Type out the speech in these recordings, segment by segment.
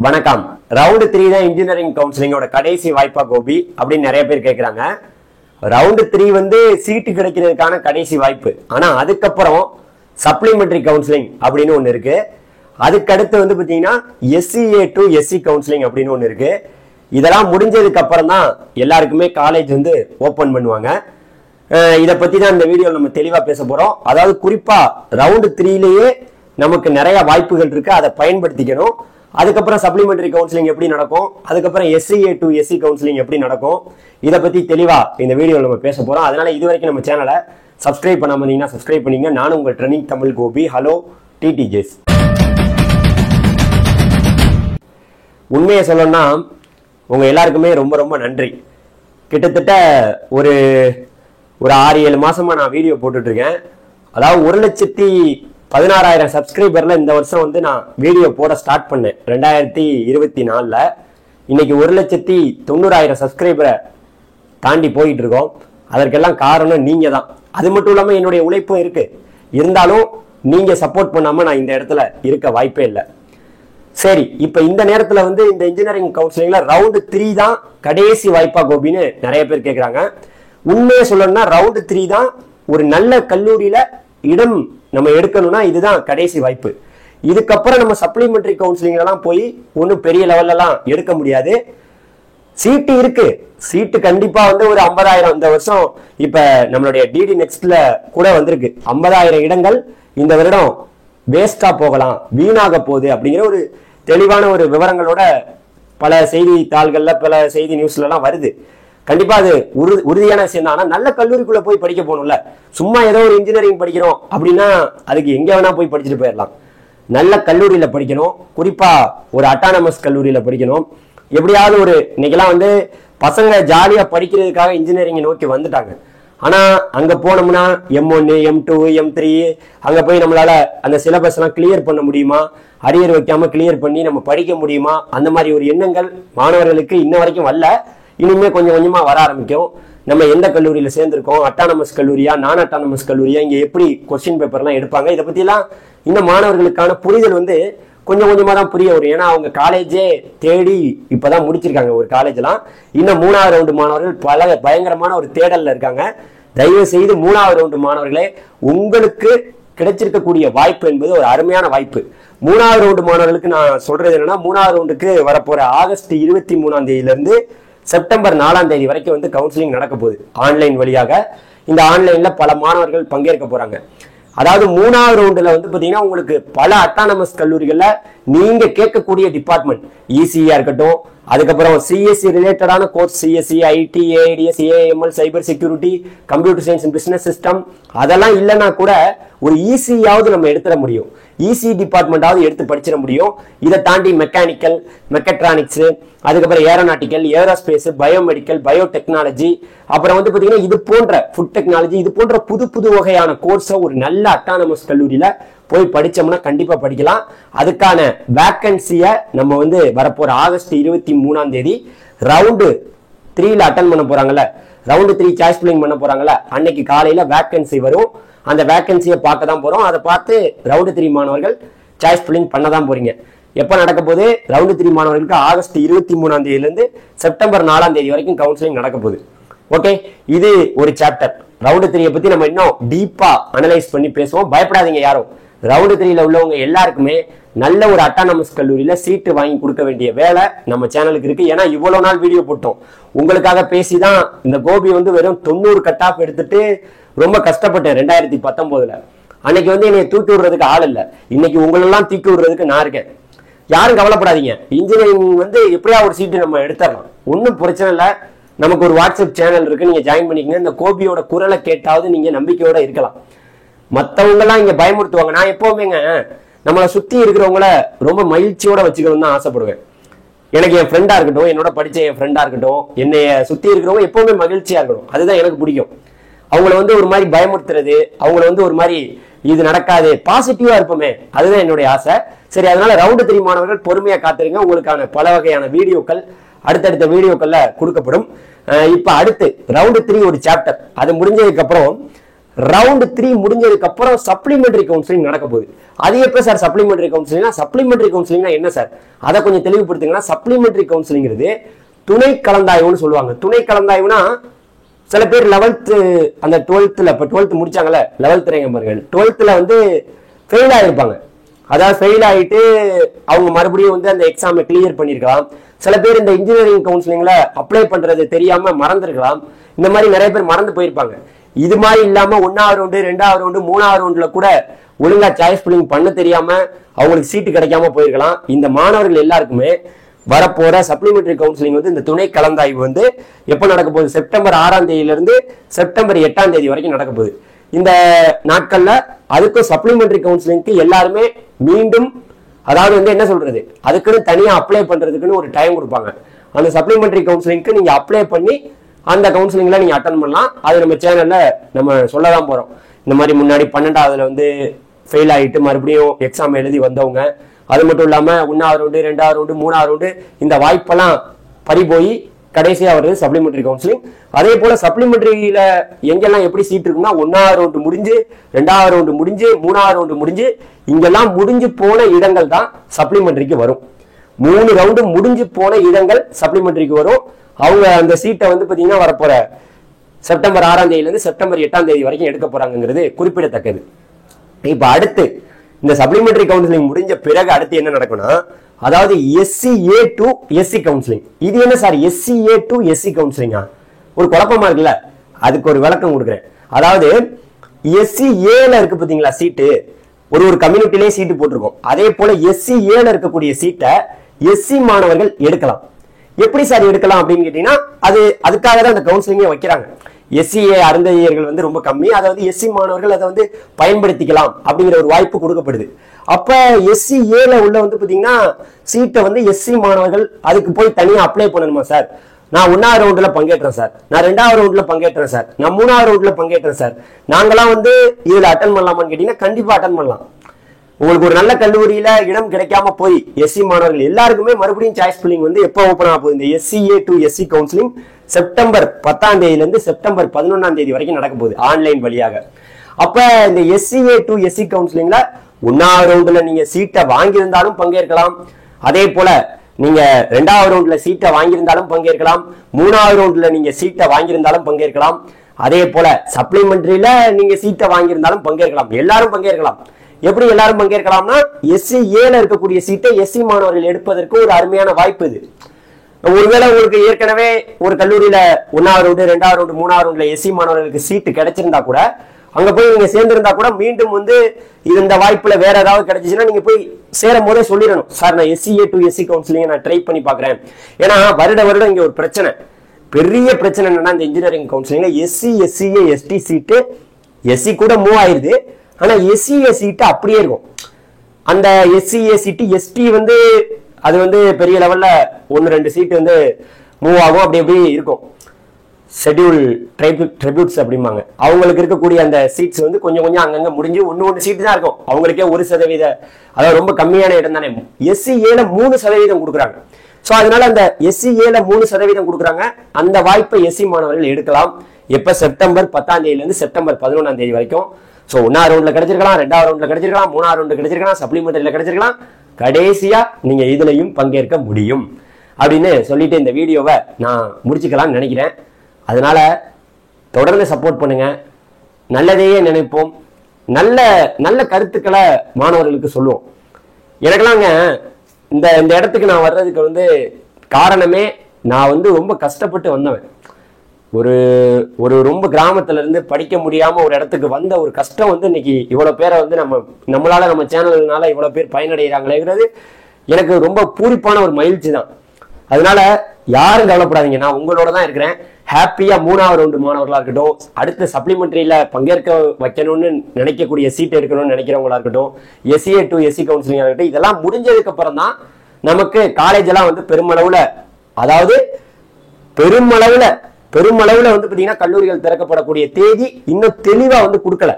வணக்கம். ரவுண்ட் 3 தான் இன்ஜினியரிங் கவுன்சிலிங்கோட கடைசி வாய்ப்பா கோபி அப்படின்னு நிறைய பேர் கேட்குறாங்க. ரவுண்ட் 3 வந்து சீட்டு கிடைக்கிறதுக்கான கடைசி வாய்ப்பு. ஆனா அதுக்கப்புறம் சப்ளிமெண்டரி கவுன்சிலிங் அப்படின்னு ஒன்று இருக்கு. அதுக்கடுத்து வந்து பார்த்தீங்கன்னா SCA to SC கவுன்சிலிங் அப்படின்னு ஒன்று இருக்கு. இதெல்லாம் முடிஞ்சதுக்கு அப்புறம் தான் எல்லாருக்குமே காலேஜ் வந்து ஓப்பன் பண்ணுவாங்க. இதை பத்தி தான் இந்த வீடியோ நம்ம தெளிவா பேச போறோம். அதாவது குறிப்பா ரவுண்ட் 3லயே நமக்கு நிறைய வாய்ப்புகள் இருக்கு, அதை பயன்படுத்திக்கணும். அதுக்கப்புறம் சப்ளிமெண்டரி கவுன்சிலிங் எப்படி நடக்கும், அதுக்கப்புறம் SCA to SC கவுன்சிலிங் எப்படி நடக்கும், இதை பத்தி தெளிவா இந்த வீடியோவில் நம்ம பேச போறோம். அதனால இது வரைக்கும் நம்ம சேனலை சப்ஸ்கிரைப் பண்ணாம இருந்தீங்கன்னா சப்ஸ்கிரைப் பண்ணீங்க. நானும் உங்கள் trending Tamil Gopi. Hello TTJs. உண்மையை சொல்லணும்னா உங்க எல்லாருக்குமே ரொம்ப ரொம்ப நன்றி. கிட்டத்தட்ட ஒரு 6-7 மாசமா நான் வீடியோ போட்டுட்டு இருக்கேன். அதாவது 1,16,000 சப்ஸ்கிரைபர்ல இந்த வருஷம் வந்து நான் வீடியோ போட ஸ்டார்ட் பண்ணேன் 2024ல. இன்னைக்கு 1,90,000 சப்ஸ்கிரைபரை தாண்டி போயிட்டு இருக்கோம். அதற்கெல்லாம் காரணம் நீங்க தான். அது மட்டும் இல்லாம என்னுடைய உழைப்பும் இருக்கு. இருந்தாலும் நீங்க சப்போர்ட் பண்ணாம நான் இந்த இடத்துல இருக்க வாய்ப்பே இல்லை. சரி, இப்ப இந்த நேரத்துல வந்து இந்த இன்ஜினியரிங் கவுன்சிலிங்ல ரவுண்ட் 3 தான் கடைசி வாய்ப்பா கோபின்னு நிறைய பேர் கேட்கிறாங்க. உண்மையை சொல்லணும்னா ரவுண்ட் 3 தான் ஒரு நல்ல கல்லூரியில இடம் நம்ம எடுக்கணும்னா இதுதான் கடைசி வாய்ப்பு. இதுக்கப்புறம் நம்ம சப்ளிமெண்டரி கவுன்சிலிங் எல்லாம் போய் ஒன்றும் பெரிய லெவல்ல எல்லாம் எடுக்க முடியாது. சீட்டு இருக்கு, சீட்டு கண்டிப்பா வந்து ஒரு 50,000 இந்த வருஷம் இப்ப நம்மளுடைய DD நெக்ஸ்ட்ல கூட வந்திருக்கு. 50,000 இடங்கள் இந்த வருடம் வேஸ்டா போகலாம், வீணாக போகுது அப்படிங்கிற ஒரு தெளிவான ஒரு விவரங்களோட பல செய்தித்தாள்கள்ல பல செய்தி நியூஸ்ல எல்லாம் வருது. கண்டிப்பா அது உறுதியான விஷயம் தான். ஆனா நல்ல கல்லூரிக்குள்ள போய் படிக்க போகணும்ல. சும்மா ஏதோ ஒரு இன்ஜினியரிங் படிக்கிறோம் அப்படின்னா அதுக்கு எங்க வேணா போய் படிச்சுட்டு போயிடலாம். நல்ல கல்லூரியில படிக்கணும், குறிப்பா ஒரு அட்டானமஸ் கல்லூரியில படிக்கணும். எப்படியாவது ஒரு இன்னைக்கெல்லாம் வந்து பசங்க ஜாலியா படிக்கிறதுக்காக இன்ஜினியரிங் நோக்கி வந்துட்டாங்க. ஆனா அங்க போனோம்னா M1 M2 M3 அங்க போய் நம்மளால அந்த சிலபஸ் எல்லாம் கிளியர் பண்ண முடியுமா, அரியர் வைக்காம கிளியர் பண்ணி நம்ம படிக்க முடியுமா, அந்த மாதிரி ஒரு எண்ணங்கள் மாணவர்களுக்கு இன்ன வரைக்கும் வரல. இனிமே கொஞ்சம் கொஞ்சமா வர ஆரம்பிக்கும். நம்ம எந்த கல்லூரியில சேர்ந்திருக்கோம், அட்டானமஸ் கல்லூரியா நான் அட்டானமஸ் கல்லூரியா, இங்க எப்படி கொஸ்டின் பேப்பர் எல்லாம் எடுப்பாங்க, இதை பத்தி எல்லாம் இந்த மாணவர்களுக்கான புரிதல் வந்து கொஞ்சம் கொஞ்சமா தான் புரிய வரும். ஏன்னா அவங்க காலேஜே தேடி இப்பதான் முடிச்சிருக்காங்க ஒரு காலேஜ் எல்லாம். இன்னும் 3வது ரவுண்டு மாணவர்கள் பயங்கரமான ஒரு தேடல்ல இருக்காங்க. தயவு செய்து 3வது ரவுண்டு மாணவர்களே, உங்களுக்கு கிடைச்சிருக்கக்கூடிய வாய்ப்பு என்பது ஒரு அருமையான வாய்ப்பு. 3வது ரவுண்டு மாணவர்களுக்கு நான் சொல்றது என்னன்னா, 3வது ரவுண்டுக்கு வரப்போற ஆகஸ்ட் 23ஆம் தேதியில இருந்து செப்டம்பர் 4ஆம் தேதி வரைக்கும் வந்து கவுன்சிலிங் நடக்க போகுது ஆன்லைன் வழியாக. இந்த ஆன்லைன்ல பல மாணவர்கள் பங்கேற்க போறாங்க. அதாவது 3வது ரவுண்டுல வந்து பாத்தீங்கன்னா உங்களுக்கு பல அட்டானமஸ் கல்லூரிகள்ல நீங்க கேட்கக்கூடிய டிபார்ட்மெண்ட் ECE இருக்கட்டும், அதுக்கப்புறம் CSE ரிலேட்டடான course CSE, IT, AIDS, AIML, cyber security, computer science and business system, அதெல்லாம் இல்லைன்னா கூட ஒரு ECEயாவது நம்ம எடுத்துட முடியும். ECE டிபார்ட்மெண்டாவது எடுத்து படிச்சிட முடியும். இதை தாண்டி மெக்கானிக்கல், மெக்கட்ரானிக்ஸ், அதுக்கப்புறம் ஏரோநாட்டிக்கல், ஏரோஸ்பேஸ், பயோமெடிக்கல், பயோடெக்னாலஜி, அப்புறம் வந்து பாத்தீங்கன்னா இது போன்ற ஃபுட் டெக்னாலஜி, இது போன்ற புது புது வகையான கோர்ஸை ஒரு நல்ல அட்டானமஸ் கல்லூரியில போய் படிச்சோம்னா கண்டிப்பா படிக்கலாம். அதுக்கான வேக்கன்சியை நம்ம வந்து வரப்போற ஆகஸ்ட் 23ஆம் தேதி ரவுண்டு 3ல அட்டன் பண்ண போறாங்கல்ல, ரவுண்டு 3 சாய்ஸ் ஃபில்லிங் பண்ண போறாங்கல்ல, அன்னைக்கு காலையில வேக்கன்சி வரும். அந்த வேக்கன்சியை பார்க்க தான் போறோம். அதை பார்த்து ரவுண்டு 3 மாணவர்கள் சாய்ஸ் ஃபில்லிங் பண்ண தான் போறீங்க. எப்ப நடக்க போகுது? ரவுண்டு 3 மாணவர்களுக்கு ஆகஸ்ட் 23ஆம் தேதியில இருந்து செப்டம்பர் 4ஆம் தேதி வரைக்கும் கவுன்சிலிங் நடக்க போகுது. ஓகே, இது ஒரு சாப்டர். ரவுண்டு 3 பத்தி நம்ம இன்னும் டீப்பா அனலைஸ் பண்ணி பேசுவோம். பயப்படாதீங்க யாரும். ரவுண்டு 3ல உள்ளவங்க எல்லாருக்குமே நல்ல ஒரு அட்டானமஸ் கல்லூரியில சீட்டு வாங்கி கொடுக்க வேண்டிய வேலை நம்ம சேனலுக்கு இருக்கு. ஏன்னா இவ்வளவு நாள் வீடியோ போட்டோம், உங்களுக்காக பேசிதான் இந்த கோபி வந்து வெறும் 90 கட் ஆஃப் எடுத்துட்டு ரொம்ப கஷ்டப்பட்டேன் 2019ல. அன்னைக்கு வந்து என்னை தூக்கி விடுறதுக்கு ஆள் இல்லை. இன்னைக்கு உங்களெல்லாம் தூக்கி விடுறதுக்கு நான் இருக்கேன். யாரும் கவலைப்படாதீங்க. இன்ஜினியரிங் வந்து எப்படியா ஒரு சீட்டு நம்ம எடுத்துடலாம், ஒன்றும் பிரச்சனை இல்லை. நமக்கு ஒரு வாட்ஸ்அப் சேனல் இருக்கு, நீங்க ஜாயின் பண்ணிக்கங்க. இந்த கோபியோட குரலை கேட்டாவது நீங்க நம்பிக்கையோட இருக்கலாம். மற்றவங்க எல்லாம் இங்க பயமுறுத்துவாங்க. நான் எப்பவுமேங்க நம்மளை சுத்தி இருக்கிறவங்கள ரொம்ப மகிழ்ச்சியோட வச்சுக்கணும்னு தான் ஆசைப்படுவேன். எனக்கு என் ஃப்ரெண்டா இருக்கட்டும், என்னோட படிச்ச என் ஃப்ரெண்டா இருக்கட்டும், என்னைய சுத்தி இருக்கிறவங்க எப்பவுமே மகிழ்ச்சியா இருக்கணும். அதுதான் எனக்கு பிடிக்கும். அவங்கள வந்து ஒரு மாதிரி பயமுறுத்துறது, அவங்கள வந்து ஒரு மாதிரி இது நடக்காது, பாசிட்டிவா இருப்போமே, அதுதான் என்னுடைய ஆசை. சரி, அதனால ரவுண்டு 3 மாணவர்கள் பொறுமையா காத்துருங்க. உங்களுக்கான பல வகையான வீடியோக்கள் அடுத்தடுத்த வீடியோக்கள்ல கொடுக்கப்படும். இப்ப அடுத்து ரவுண்டு 3 ஒரு சாப்டர், அது முடிஞ்சதுக்கு அப்புறம் ரவுண்ட் 3 முடிஞ்சதுக்கு அப்புறம் சப்ளிமெண்டரி கவுன்சிலிங் நடக்க போகுது. அது எப்ப சார் சப்ளிமெண்டரி கவுன்சிலிங்னா? சப்ளிமெண்டரி கவுன்சிலிங்னா என்ன சார், அதை கொஞ்சம் தெளிவுபடுத்துங்கன்னா. சப்ளிமெண்டரி கவுன்சிலிங்கிறது துணை கலந்தாய்வுன்னு சொல்லுவாங்க. துணை கலந்தாய்வுனா சில பேர் 11th அந்த 12th இப்ப 12th முடிச்சாங்கல்ல 11th ரேங்கம்பர்கள் 12th வந்து ஃபெயில் ஆயிருப்பாங்க. அதாவது ஃபெயில் ஆயிட்டு அவங்க மறுபடியும் வந்து அந்த எக்ஸாமை கிளியர் பண்ணிருக்கலாம். சில பேர் இந்த இன்ஜினியரிங் கவுன்சிலிங்ல அப்ளை பண்றது தெரியாம மறந்துருக்கலாம். இந்த மாதிரி நிறைய பேர் மறந்து போயிருப்பாங்க. இது மாதிரி இல்லாம 1வது ரவுண்டு 2வது ரவுண்டு 3வது ரவுண்டுல கூட ஒழுங்கா சாய்ஸ் ஃபில்லிங் பண்ண தெரியாம அவங்களுக்கு சீட்டு கிடைக்காம போயிருக்கலாம். இந்த மாணவர்கள் எல்லாருக்குமே வரப்போற சப்ளிமெண்டரி கவுன்சிலிங் வந்து இந்த துணை கலந்தாய்வு வந்து எப்ப நடக்க போகுது? செப்டம்பர் 6ஆம் தேதியிலிருந்து செப்டம்பர் 8ஆம் தேதி வரைக்கும் நடக்க போகுது. இந்த நாட்கள்ல அதுக்கும் சப்ளிமெண்டரி கவுன்சிலிங்க்கு எல்லாருமே மீண்டும், அதாவது வந்து என்ன சொல்றது, அதுக்குன்னு தனியா அப்ளை பண்றதுக்குன்னு ஒரு டைம் கொடுப்பாங்க. அந்த சப்ளிமெண்டரி கவுன்சிலிங்க்கு நீங்க அப்ளை பண்ணி அந்த கவுன்சிலிங்ல நீங்க அட்டன் பண்ணலாம். அது நம்ம சேனல்ல நம்ம சொல்லதான் போறோம். இந்த மாதிரி முன்னாடி 12வதுல வந்து ஃபெயில் ஆயிட்டு மறுபடியும் எக்ஸாம் எழுதி வந்தவங்க, அது மட்டும் இல்லாம 1வது ரவுண்டு 2வது ரவுண்டு 3வது ரவுண்டு இந்த வாய்ப்பெல்லாம் பறி போய் கடைசியா வருது சப்ளிமெண்டரி கவுன்சிலிங். அதே போல சப்ளிமெண்டரியில எங்கெல்லாம் எப்படி சீட் இருக்குன்னா 1வது ரவுண்டு முடிஞ்சு 2வது ரவுண்டு முடிஞ்சு 3வது ரவுண்டு முடிஞ்சு இங்கெல்லாம் முடிஞ்சு போன இடங்கள் தான் சப்ளிமெண்டரிக்கு வரும். 3 ரவுண்டு முடிஞ்சு போன இடங்கள் சப்ளிமெண்டரிக்கு வரும். அவங்க அந்த சீட்டை வந்து பாத்தீங்கன்னா வரப்போற செப்டம்பர் 6ஆம் தேதியிலிருந்து செப்டம்பர் 8ஆம் தேதி வரைக்கும் எடுக்க போறாங்கிறது குறிப்பிடத்தக்கது. இப்ப அடுத்து இந்த சப்ளிமெண்டரி கவுன்சிலிங் முடிஞ்ச பிறகு அடுத்து என்ன நடக்கும்னா, அதாவது SCA to SC கவுன்சிலிங். இது என்ன சார் SCA to SC கவுன்சிலிங்கா? ஒரு குழப்பமா இருக்குல்ல, அதுக்கு ஒரு விளக்கம் கொடுக்குறேன். அதாவது SCAல இருக்கு பாத்தீங்களா சீட்டு, ஒரு கம்யூனிட்டிலேயே சீட்டு போட்டிருக்கோம். அதே போல SCAல இருக்கக்கூடிய சீட்டை SC மாணவர்கள் எடுக்கலாம். எப்படி சார் எடுக்கலாம் அப்படின்னு கேட்டீங்கன்னா, அதுக்காக தான் அந்த கவுன்சிலிங்கே வைக்கிறாங்க. SCA அருந்ததியர்கள் வந்து ரொம்ப கம்மி, அதாவது SC மாணவர்கள் அதை வந்து பயன்படுத்திக்கலாம் அப்படிங்கிற ஒரு வாய்ப்பு கொடுக்கப்படுது. அப்ப SCAல உள்ள வந்து பாத்தீங்கன்னா சீட்டை வந்து SC மாணவர்கள் அதுக்கு போய் தனியா அப்ளை பண்ணணுமா சார்? நான் 1வது ரவுண்டுல பங்கேற்றேன் சார், நான் 2வது ரவுண்டுல பங்கேற்றேன் சார், நான் 3வது ரவுண்டுல பங்கேற்றேன் சார், நாங்களாம் வந்து இதுல அட்டன் பண்ணலாமான்னு கேட்டீங்கன்னா கண்டிப்பா அட்டன் பண்ணலாம். உங்களுக்கு ஒரு நல்ல கல்லூரியில இடம் கிடைக்காம போய் SC மாணவர்கள் எல்லாருக்குமே மறுபடியும் சாய்ஸ் ஃபில்லிங் வந்து எப்போ ஓபன் ஆக போகுது? இந்த SCA to SC counselling September 10ஆம் தேதியிலிருந்து செப்டம்பர் 11ஆம் தேதி வரைக்கும் நடக்க போகுது ஆன்லைன் வழியாக. அப்ப இந்த SCA to SC கவுன்சிலிங்ல 1வது ரவுண்டுல நீங்க சீட்டை வாங்கியிருந்தாலும் பங்கேற்கலாம். அதே போல நீங்க 2வது ரவுண்டுல சீட்டை வாங்கியிருந்தாலும் பங்கேற்கலாம். 3வது ரவுண்டுல நீங்க சீட்டை வாங்கியிருந்தாலும் பங்கேற்கலாம். அதே போல சப்ளிமெண்டரியில நீங்க சீட்டை வாங்கியிருந்தாலும் பங்கேற்கலாம். எல்லாரும் பங்கேற்கலாம். எப்படி எல்லாரும் பங்கேற்கலாம்னா, SCAல இருக்கக்கூடிய சீட்டை SC மாணவர்கள் எடுப்பதற்கு ஒரு அருமையான வாய்ப்பு இது. ஒருவேளை உங்களுக்கு ஏற்கனவே ஒரு கல்லூரியில 1வது ரவுண்டு 2வது ரவுண்டு 3வது ரவுண்டுல SC மாணவர்களுக்கு சீட்டு கிடைச்சிருந்தா கூட, அங்க போய் நீங்க சேர்ந்திருந்தா கூட மீண்டும் வந்து இந்த வாய்ப்புல வேற ஏதாவது கிடைச்சிச்சுன்னா நீங்க போய் சேரும் போதே சொல்லிடணும், சார் நான் SCA to SC கவுன்சிலிங் நான் ட்ரை பண்ணி பாக்குறேன். ஏன்னா வருடம் இங்க ஒரு பிரச்சனை, பெரிய பிரச்சனை என்னன்னா, இந்த இன்ஜினியரிங் கவுன்சிலிங்ல SC SCA ST சீட்டு SC கூட மூவ் ஆயிருது, ஆனா SCA சீட்டு அப்படியே இருக்கும். அந்த SCA சீட்டு ST வந்து அது வந்து பெரிய லெவல்ல 1-2 சீட்டு வந்து மூவ் ஆகும், அப்படி எப்படி இருக்கும். ஷெட்யூல் ட்ரிபியூட்ஸ் அப்படிம்பாங்க. அவங்களுக்கு இருக்கக்கூடிய அந்த சீட்ஸ் வந்து கொஞ்சம் அங்கங்க முடிஞ்சு 1 சீட்டு தான் இருக்கும். அவங்களுக்கே 1%, அதாவது ரொம்ப கம்மியான இடம் தானே. SCAல 3% கொடுக்குறாங்க. ஸோ அதனால அந்த SCAல 3% கொடுக்குறாங்க. அந்த வாய்ப்பை SC மாணவர்கள் எடுக்கலாம். எப்ப? செப்டம்பர் 10ஆம் தேதியிலிருந்து செப்டம்பர் 11ஆம் தேதி வரைக்கும். ஸோ 1வது ரவுண்ட்ல கிடைச்சிருக்கலாம், 2வது ரவுண்ட்ல கிடைச்சிருக்கலாம், 3வது ரவுண்ட்ல கிடைச்சிருக்கலாம், சப்ளிமெண்டரியில கிடைச்சிருக்கலாம். கடைசியா நீங்க இதுலயும் பங்கேற்க முடியும் அப்படின்னு சொல்லிட்டு இந்த வீடியோவை நான் முடிச்சுக்கலாம்னு நினைக்கிறேன். அதனால தொடர்ந்து சப்போர்ட் பண்ணுங்க, நல்லதையே நினைப்போம், நல்ல நல்ல கருத்துக்களை மாணவர்களுக்கு சொல்லுவோம். எனக்கெல்லாங்க இந்த இந்த இடத்துக்கு நான் வர்றதுக்கு வந்து காரணமே, நான் வந்து ரொம்ப கஷ்டப்பட்டு வந்தவன். ஒரு ரொம்ப கிராமத்துல இருந்து படிக்க முடியாம ஒரு இடத்துக்கு வந்த ஒரு கஷ்டம் வந்து இன்னைக்கு இவ்வளவு பேரை வந்து நம்மளால நம்ம சேனல்னால இவ்வளவு பேர் பயனடைகிறாங்களேங்கிறது எனக்கு ரொம்ப பூரிப்பான ஒரு மகிழ்ச்சி தான். அதனால யாரும் கவலைப்படாதீங்க, நான் உங்களோட தான் இருக்கிறேன். ஹாப்பியா 3வது ரவுண்டு மாணவர்களா இருக்கட்டும், அடுத்த சப்ளிமெண்டரியில பங்கேற்க வைக்கணும்னு நினைக்கக்கூடிய சீட் எடுக்கணும்னு நினைக்கிறவங்களா இருக்கட்டும், SCA to SC கவுன்சிலிங்கா இருக்கட்டும், இதெல்லாம் முடிஞ்சதுக்கு அப்புறம் தான் நமக்கு காலேஜ் எல்லாம் வந்து பெருமளவுல, அதாவது பெருமளவுல வந்து பாத்தீங்கன்னா கல்லூரிகள் திறக்கப்படக்கூடிய தேதி இன்னும் தெளிவா வந்து கொடுக்கல.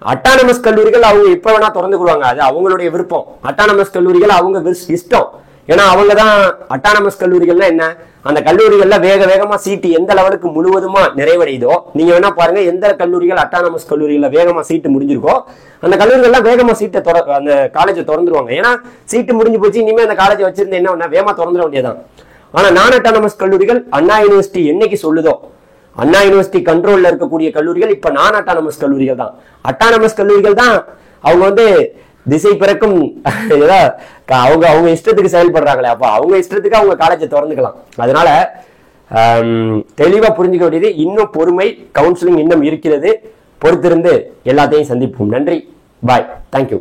அட்டானமஸ் கல்லூரிகள் அவங்க இப்ப வேணா திறந்து கொள்வாங்க, அது அவங்களுடைய விருப்பம். அட்டானமஸ் கல்லூரிகள் அவங்க இஷ்டம், ஏன்னா அவங்க தான் அட்டானமஸ் கல்லூரிகள்னா என்ன, அந்த கல்லூரிகள்ல வேக வேகமா சீட்டு எந்த லெவலுக்கு முழுவதுமா நிறைவடையுதோ, நீங்க வேணா பாருங்க எந்த கல்லூரிகள் அட்டானமஸ் கல்லூரிகள்ல வேகமா சீட்டு முடிஞ்சிருக்கோ அந்த கல்லூரிகள்லாம் வேகமா சீட்டை அந்த காலேஜை திறந்துருவாங்க. ஏன்னா சீட்டு முடிஞ்சு போச்சு, இனிமே அந்த காலேஜை வச்சிருந்த என்ன வேகமா திறந்துட வேண்டியதான். ஆனா நான் அட்டானமஸ் கல்லூரிகள் அண்ணா யூனிவர்சிட்டி என்னைக்கு சொல்லுதோ, அண்ணா யூனிவர்சிட்டி கண்ட்ரோல்ல இருக்கக்கூடிய கல்லூரிகள் இப்ப நான் அட்டானமஸ் கல்லூரிகள் தான். அட்டானமஸ் கல்லூரிகள் தான் அவங்க திசை பிறக்கும் அவங்க அவங்க இஷ்டத்துக்கு செயல்படுறாங்களே, அப்ப அவங்க இஷ்டத்துக்கு அவங்க காலேஜை திறந்துக்கலாம். அதனால தெளிவா புரிஞ்சுக்க வேண்டியது, இன்னும் பொறுமை, கவுன்சிலிங் இன்னும் இருக்கிறது. பொறுத்திருந்து எல்லாத்தையும் சந்திப்போம். நன்றி, பாய், தேங்க்யூ.